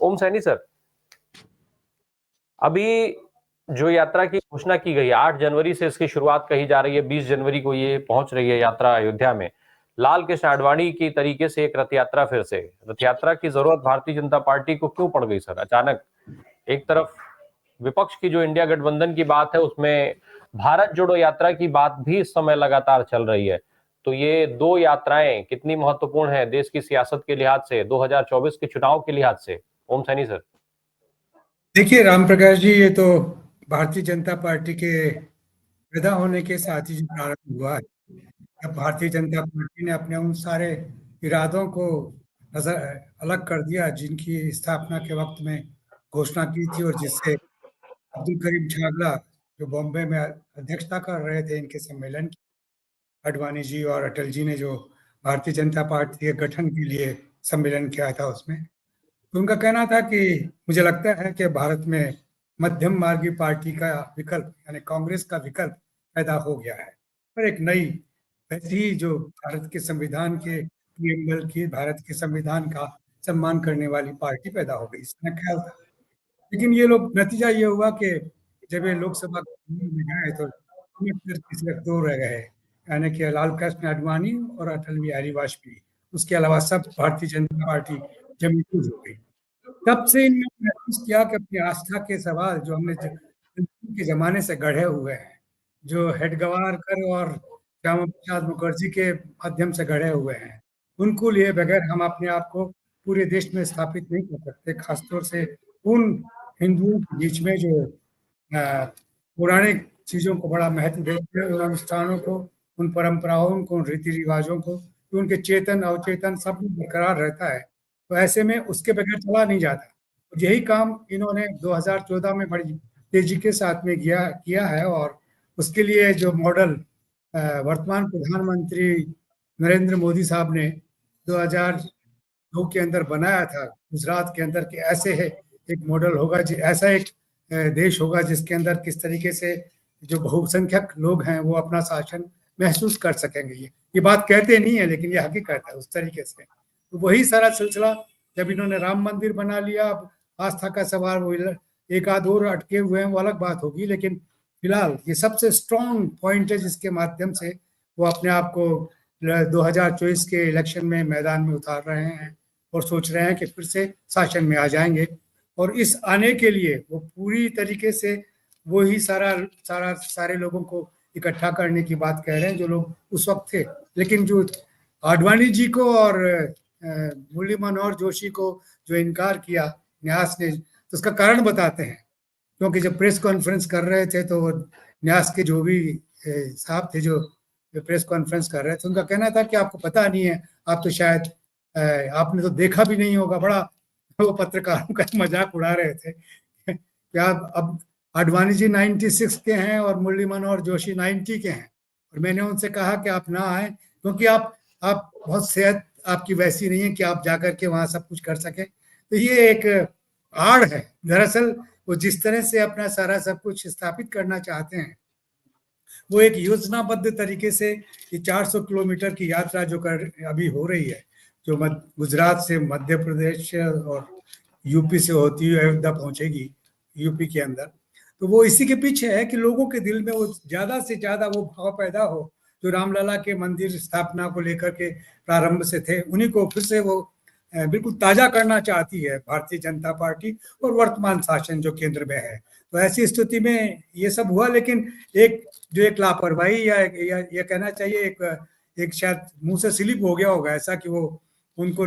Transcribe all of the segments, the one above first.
ओम Saini sir, अभी जो यात्रा की घोषणा की गई है 8 जनवरी से इसकी शुरुआत कही जा रही है, 20 जनवरी को ये पहुंच रही है यात्रा अयोध्या में। लाल कृष्ण आडवाणी की तरीके से एक रथ यात्रा, फिर से रथ यात्रा की जरूरत भारतीय जनता पार्टी को क्यों पड़ गई सर अचानक? एक तरफ विपक्ष की जो इंडिया गठबंधन की बात है, उसमें भारत जोड़ो यात्रा की बात भी इस समय लगातार चल रही है। तो ये दो यात्राएं कितनी महत्वपूर्ण है देश की सियासत के लिहाज से, 2024 के चुनाव के लिहाज से? ओम सैनी सर। देखिए राम प्रकाश जी, ये तो भारतीय जनता पार्टी के पैदा होने के साथ ही जो प्रारंभ हुआ है। अब भारतीय जनता पार्टी ने अपने उन सारे इरादों को नजर अलग कर दिया जिनकी स्थापना के वक्त में घोषणा की थी, और जिससे अब्दुल करीम छागला जो बॉम्बे में अध्यक्षता कर रहे थे इनके सम्मेलन की, आडवाणी जी और अटल जी ने जो भारतीय जनता पार्टी के गठन के लिए सम्मेलन किया था उसमें, तो उनका कहना था कि मुझे लगता है कि भारत में मध्यम मार्गी पार्टी का विकल्प यानी कांग्रेस का विकल्प पैदा हो गया है, और एक नई वैसी ही जो भारत के संविधान के प्रियम्बल की, भारत के संविधान का सम्मान करने वाली पार्टी पैदा हो गई, इसका ख्याल था। लेकिन ये लोग, नतीजा ये हुआ कि जब ये लोकसभा में गए तो सिर्फ दो रह गए, यानी कि लाल कृष्ण आडवाणी और अटल बिहारी वाजपेयी। उसके अलावा सब भारतीय जनता पार्टी जमीन हो गई। तब से इन्होंने महसूस किया कि अपनी आस्था के सवाल जो हमने के जमाने से गढ़े हुए हैं, जो हेडगवारकर और श्यामा प्रसाद मुखर्जी के माध्यम से गढ़े हुए हैं, उनको लिए बगैर हम अपने आप को पूरे देश में स्थापित नहीं कर सकते। खासतौर से उन हिंदुओं के बीच में जो पौराणिक चीजों को बड़ा महत्व देते हैं, उन अनुष्ठानों को, उन परंपराओं को, उन रीति रिवाजों को, तो उनके चेतन अवचेतन सब बरकरार रहता है। तो ऐसे में उसके बगैर चला नहीं जाता। यही काम इन्होंने 2014 में बड़ी तेजी के साथ में किया है, और उसके लिए जो मॉडल वर्तमान प्रधानमंत्री नरेंद्र मोदी साहब ने 2002 के अंदर बनाया था गुजरात के अंदर, कि ऐसे है एक मॉडल होगा, ऐसा एक देश होगा जिसके अंदर किस तरीके से जो बहुसंख्यक लोग हैं वो अपना शासन महसूस कर सकेंगे। ये बात कहते नहीं है, लेकिन ये हकीकत है उस तरीके से। तो वही सारा सिलसिला, जब इन्होंने राम मंदिर बना लिया, अब आस्था का सवाल वो एक आध और अटके हुए हैं, वो अलग बात होगी, लेकिन फिलहाल ये सबसे स्ट्रॉन्ग पॉइंट है जिसके माध्यम से वो अपने आप को 2024 के इलेक्शन में मैदान में उतार रहे हैं, और सोच रहे हैं कि फिर से शासन में आ जाएंगे। और इस आने के लिए वो पूरी तरीके से वो ही सारे लोगों को इकट्ठा करने की बात कह रहे हैं जो लोग उस वक्त थे। लेकिन जो आडवाणी जी को और मुरली मनोहर जोशी को जो इनकार किया न्यास ने, तो उसका कारण बताते हैं। क्योंकि जब प्रेस कॉन्फ्रेंस कर रहे थे तो न्यास के जो भी साहब थे जो प्रेस कॉन्फ्रेंस कर रहे थे, उनका कहना था कि आपको पता नहीं है, आप तो शायद आपने तो देखा भी नहीं होगा। बड़ा वो पत्रकारों का मजाक उड़ा रहे थे कि आप अब आडवाणी जी 96 के हैं और मुरली मनोहर जोशी 90 के हैं, और मैंने उनसे कहा कि आप ना आए, क्योंकि आप बहुत सेहत आपकी वैसी नहीं है कि आप जाकर के वहां सब कुछ कर सके। तो ये एक आड़ है। दरअसल वो जिस तरह से अपना सारा सब कुछ स्थापित करना चाहते हैं, वो एक योजनाबद्ध तरीके से ये 400 किलोमीटर की यात्रा जो अभी हो रही है, जो गुजरात से मध्य प्रदेश और यूपी से होती हुई अयोध्या पहुंचेगी, यूपी के अंदर, तो वो इसी के पीछे है कि लोगों के दिल में वो ज्यादा से ज्यादा वो भाव पैदा हो जो रामलला के मंदिर स्थापना को लेकर के प्रारंभ से थे, उन्हीं को फिर से वो बिल्कुल ताजा करना चाहती है भारतीय जनता पार्टी और वर्तमान शासन जो केंद्र में है। तो ऐसी स्थिति में ये सब हुआ, लेकिन एक लापरवाही या कहना चाहिए एक शायद मुंह से स्लिप हो गया होगा ऐसा, कि वो उनको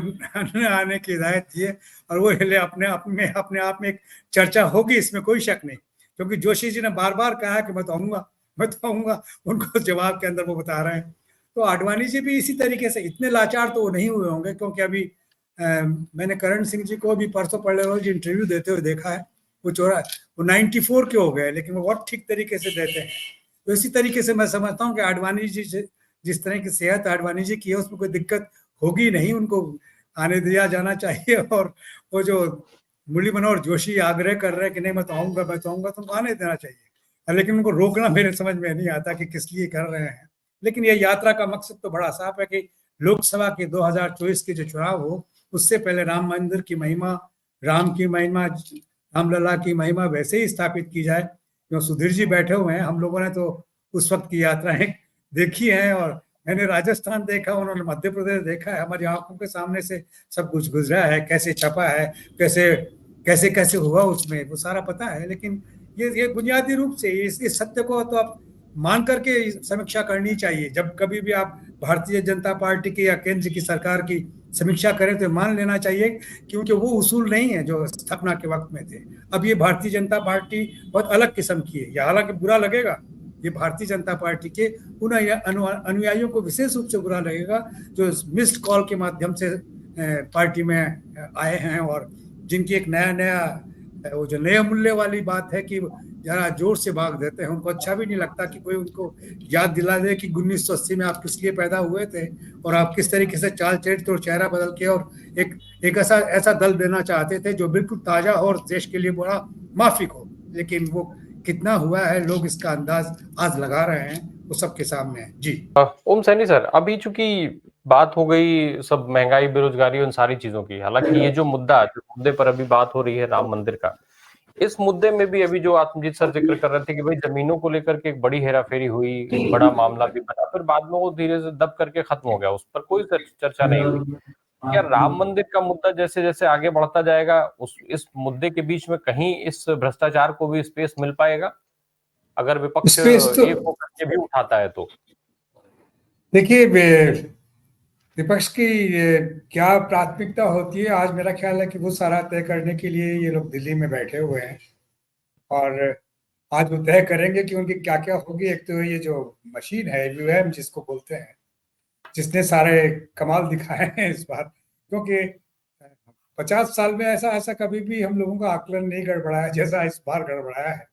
आने की हिदायत दी है, और वो अपने आप में एक चर्चा होगी, इसमें कोई शक नहीं। क्योंकि जोशी जी ने बार बार कहा कि मैं तो आऊंगा, उनको जवाब के अंदर वो बता रहे हैं। तो आडवाणी जी भी इसी तरीके से, इतने लाचार तो वो नहीं हुए होंगे, क्योंकि अभी मैंने करण सिंह जी को भी परसों पहले रोज इंटरव्यू देते हुए देखा है। वो 94 के हो गए, लेकिन वो बहुत ठीक तरीके से देते हैं। तो इसी तरीके से मैं समझता हूँ कि आडवाणी जी से जिस तरह की सेहत आडवाणी जी की है, उसमें कोई दिक्कत होगी नहीं, उनको आने दिया जाना चाहिए। और वो जो मुरली मनोहर जोशी आग्रह कर रहे हैं कि नहीं मैं तो आऊंगा तो उनको आने देना चाहिए, लेकिन उनको रोकना मेरे समझ में नहीं आता कि किस लिए कर रहे हैं। लेकिन ये यात्रा का मकसद तो बड़ा साफ है कि लोकसभा के 2024 के जो चुनाव हो, उससे पहले राम मंदिर की महिमा राम की महिमा, रामलला की महिमा वैसे ही स्थापित की जाए। जो सुधीर जी बैठे हुए हैं, हम लोगों ने तो उस वक्त की यात्राएं देखी हैं, और मैंने राजस्थान देखा, उन्होंने मध्य प्रदेश देखा है, हमारी आंखों के सामने से सब कुछ गुजरा है, कैसे छपा है, कैसे कैसे कैसे हुआ, उसमें वो सारा पता है। लेकिन ये बुनियादी रूप से इस सत्य को तो आप मान करके समीक्षा करनी चाहिए। जब कभी भी आप भारतीय जनता पार्टी की या केंद्र की सरकार की समीक्षा करें तो मान लेना चाहिए, क्योंकि वो उसूल नहीं है जो स्थापना के वक्त में थे। अब ये भारतीय जनता पार्टी बहुत अलग किस्म की है, या हालांकि बुरा लगेगा, ये भारतीय जनता पार्टी के उन अनुयायियों को विशेष रूप से बुरा लगेगा जो मिस्ड कॉल के माध्यम से पार्टी में आए हैं, और जिनकी एक नया नया वो जो नए मूल्य वाली बात है कि जरा जोर से भाग देते हैं। उनको अच्छा भी नहीं लगता कि कोई उनको याद दिला दे कि 1980 में आप किस लिए पैदा हुए थे, और आप किस तरीके से चाल चरित्र और चेहरा बदल के और एक ऐसा दल देना चाहते थे जो बिल्कुल ताजा हो और देश के लिए बड़ा माफिक हो। लेकिन वो कितना हुआ है, लोग इसका अंदाज आज लगा रहे हैं, वो सबके सामने है। जी ओम सैनी सर, अभी चूंकि बात हो गई सब महंगाई, बेरोजगारी, उन सारी चीजों की, हालांकि ये जो मुद्दे पर अभी बात हो रही है राम मंदिर का, इस मुद्दे में भी अभी जो आत्मजीत सर जिक्र कर रहे थे कि भाई जमीनों को लेकर के एक बड़ी हेराफेरी हुई, एक बड़ा मामला भी बना, फिर बाद में वो धीरे से दब करके खत्म हो गया, उस पर कोई चर्चा नहीं हुई। क्या राम मंदिर का मुद्दा जैसे जैसे आगे बढ़ता जाएगा, इस मुद्दे के बीच में कहीं इस भ्रष्टाचार को भी स्पेस मिल पाएगा, अगर विपक्ष स्पेस तो एक होकर के भी उठाता है तो? देखिए, विपक्ष की क्या प्राथमिकता होती है, आज मेरा ख्याल है कि वो सारा तय करने के लिए ये लोग दिल्ली में बैठे हुए हैं, और आज वो तय करेंगे कि उनकी क्या क्या होगी। एक तो ये जो मशीन है ईवीएम जिसको बोलते हैं, जिसने सारे कमाल दिखाए हैं इस बार, क्योंकि 50 साल में ऐसा ऐसा कभी भी हम लोगों का आकलन नहीं गड़बड़ाया जैसा इस बार गड़बड़ाया है।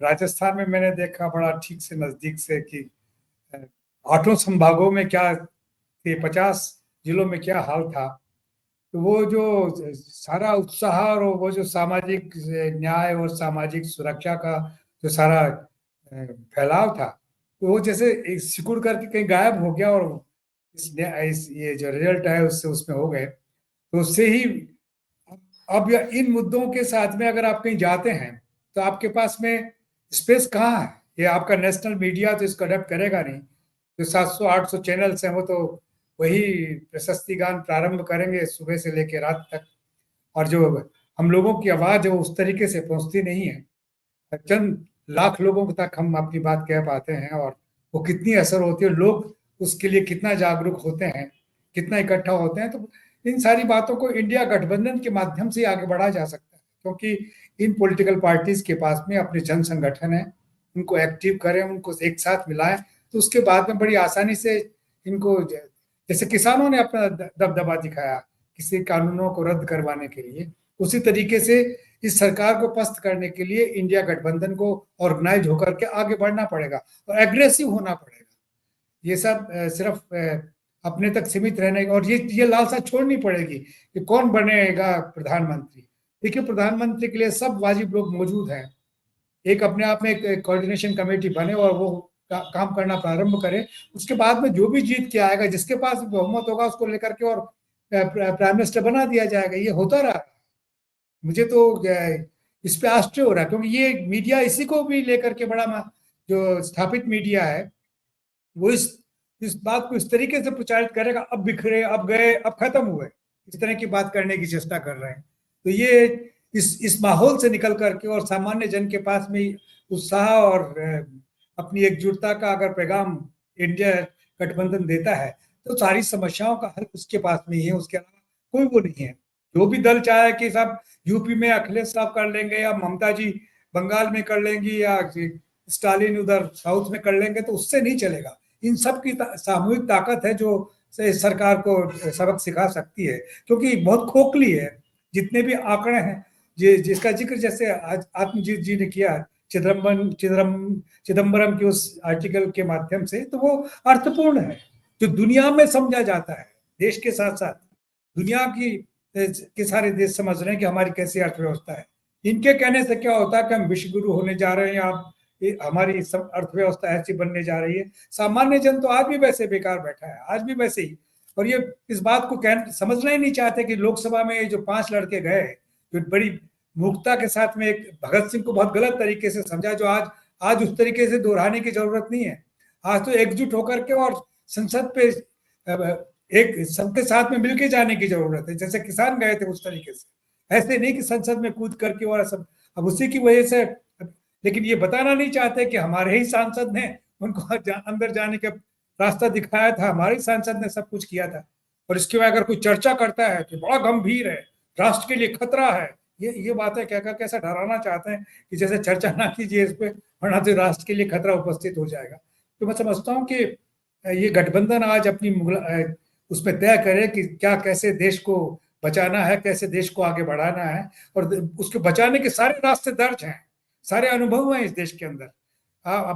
राजस्थान में मैंने देखा बड़ा ठीक से नजदीक से कि 8 संभागों में क्या थे, 50 जिलों में क्या हाल था। तो वो जो सारा उत्साह और वो जो सामाजिक न्याय और सामाजिक सुरक्षा का जो सारा फैलाव था, तो वो जैसे एक सिकुड़ करके कहीं गायब हो गया, और ये जो रिजल्ट है उससे उसमें हो गए। तो उससे ही अब इन मुद्दों के साथ में अगर आप कहीं जाते हैं तो आपके पास में स्पेस कहाँ है। ये आपका नेशनल मीडिया तो इसको अडेप्ट करेगा नहीं। जो 700-800 चैनल्स हैं वो तो वही प्रशस्ति गान प्रारंभ करेंगे सुबह से लेकर रात तक, और जो हम लोगों की आवाज है वो उस तरीके से पहुंचती नहीं है। चंद लाख लोगों तक हम अपनी बात कह पाते हैं, और वो कितनी असर होती है, लोग उसके लिए कितना जागरूक होते हैं, कितना इकट्ठा होते हैं। तो इन सारी बातों को इंडिया गठबंधन के माध्यम से आगे बढ़ाया जा सकता है, क्योंकि इन पॉलिटिकल पार्टीज के पास में अपने जन संगठन है, उनको एक्टिव करें, उनको एक साथ मिलाएं, तो उसके बाद में बड़ी आसानी से इनको, जैसे किसानों ने अपना दबदबा दिखाया किसी कानूनों को रद्द करवाने के लिए, उसी तरीके से इस सरकार को पस्त करने के लिए इंडिया गठबंधन को ऑर्गेनाइज होकर के आगे बढ़ना पड़ेगा और एग्रेसिव होना पड़ेगा। ये सब सिर्फ अपने तक सीमित रहने, और ये लालसा छोड़नी पड़ेगी कि कौन बनेगा प्रधानमंत्री। देखिए, प्रधानमंत्री के लिए सब वाजिब लोग मौजूद हैं। एक अपने आप में एक कोऑर्डिनेशन कमेटी बने और वो काम करना प्रारंभ करे। उसके बाद में जो भी जीत के आएगा, जिसके पास बहुमत होगा, उसको लेकर के और प्राइम मिनिस्टर बना दिया जाएगा। ये होता रहा। मुझे तो इस पे आश्चर्य हो रहा है, क्योंकि ये मीडिया इसी को भी लेकर के बड़ा जो स्थापित मीडिया है वो इस बात को इस तरीके से प्रचारित करेगा, अब बिखरे, अब गए, अब खत्म हुए, इस तरह की बात करने की चेष्टा कर रहे हैं। तो ये इस माहौल से निकल करके और सामान्य जन के पास में उत्साह और अपनी एकजुटता का अगर पैगाम इंडिया गठबंधन देता है तो सारी समस्याओं का हल उसके पास में ही है, उसके अलावा कोई वो नहीं है। जो भी दल चाहे कि सब यूपी में अखिलेश साहब कर लेंगे, या ममता जी बंगाल में कर लेंगी, या स्टालिन उधर साउथ में कर लेंगे, तो उससे नहीं चलेगा। इन सब की सामूहिक ताकत है जो सरकार को सबक सिखा सकती है, क्योंकि बहुत खोखली है। जितने भी आंकड़े हैं जिसका जिक्र जैसे आज आत्मजीत जी ने किया चिदम्बरम के उस आर्टिकल के माध्यम से, तो वो अर्थपूर्ण है, जो दुनिया में समझा जाता है। देश के साथ साथ दुनिया के सारे देश समझ रहे हैं कि हमारी कैसी अर्थव्यवस्था है। इनके कहने से क्या होता है कि हम विश्व गुरु होने जा रहे हैं, आप हमारी सब अर्थव्यवस्था ऐसी बनने जा रही है। सामान्य जन तो आज भी वैसे बेकार बैठा है, आज भी वैसे ही। और ये इस बात को समझना ही नहीं चाहते कि लोकसभा में जो 5 लड़के गए, जो बड़ी मूर्खता के साथ में एक भगत सिंह को बहुत गलत तरीके से समझा, जो आज उस तरीके से दोहराने की जरूरत नहीं है। आज तो एकजुट होकर के और संसद पे एक सबके साथ में मिलके जाने की जरूरत है, जैसे किसान गए थे उस तरीके से। ऐसे नहीं कि संसद में कूद करके और सब, अब उसी की वजह से, लेकिन ये बताना नहीं चाहते कि हमारे ही सांसद ने उनको अंदर जाने का रास्ता दिखाया था, हमारे सांसद ने सब कुछ किया था। और इसके बाद अगर कोई चर्चा करता है कि बड़ा गंभीर है, राष्ट्र के लिए खतरा है, ये बातें कहकर कैसा डराना चाहते हैं कि जैसे चर्चा ना कीजिए इस पे, वरना तो राष्ट्र के लिए खतरा उपस्थित हो जाएगा। तो मैं समझता हूँ कि ये गठबंधन आज अपनी उसमें तय करे कि क्या, कैसे देश को बचाना है, कैसे देश को आगे बढ़ाना है, और उसके बचाने के सारे रास्ते दर्ज हैं, सारे अनुभव हैं इस देश के अंदर।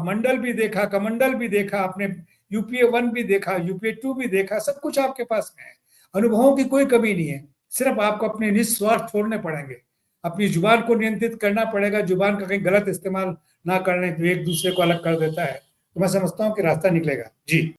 मंडल भी देखा, कमंडल भी देखा आपने, यूपीए 1 भी देखा, यूपीए 2 भी देखा, सब कुछ आपके पास में है, अनुभवों की कोई कमी नहीं है। सिर्फ आपको अपने निस्वार्थ छोड़ने पड़ेंगे, अपनी जुबान को नियंत्रित करना पड़ेगा, जुबान का कहीं गलत इस्तेमाल ना करने तो एक दूसरे को अलग कर देता है। तो मैं समझता हूँ कि रास्ता निकलेगा। जी।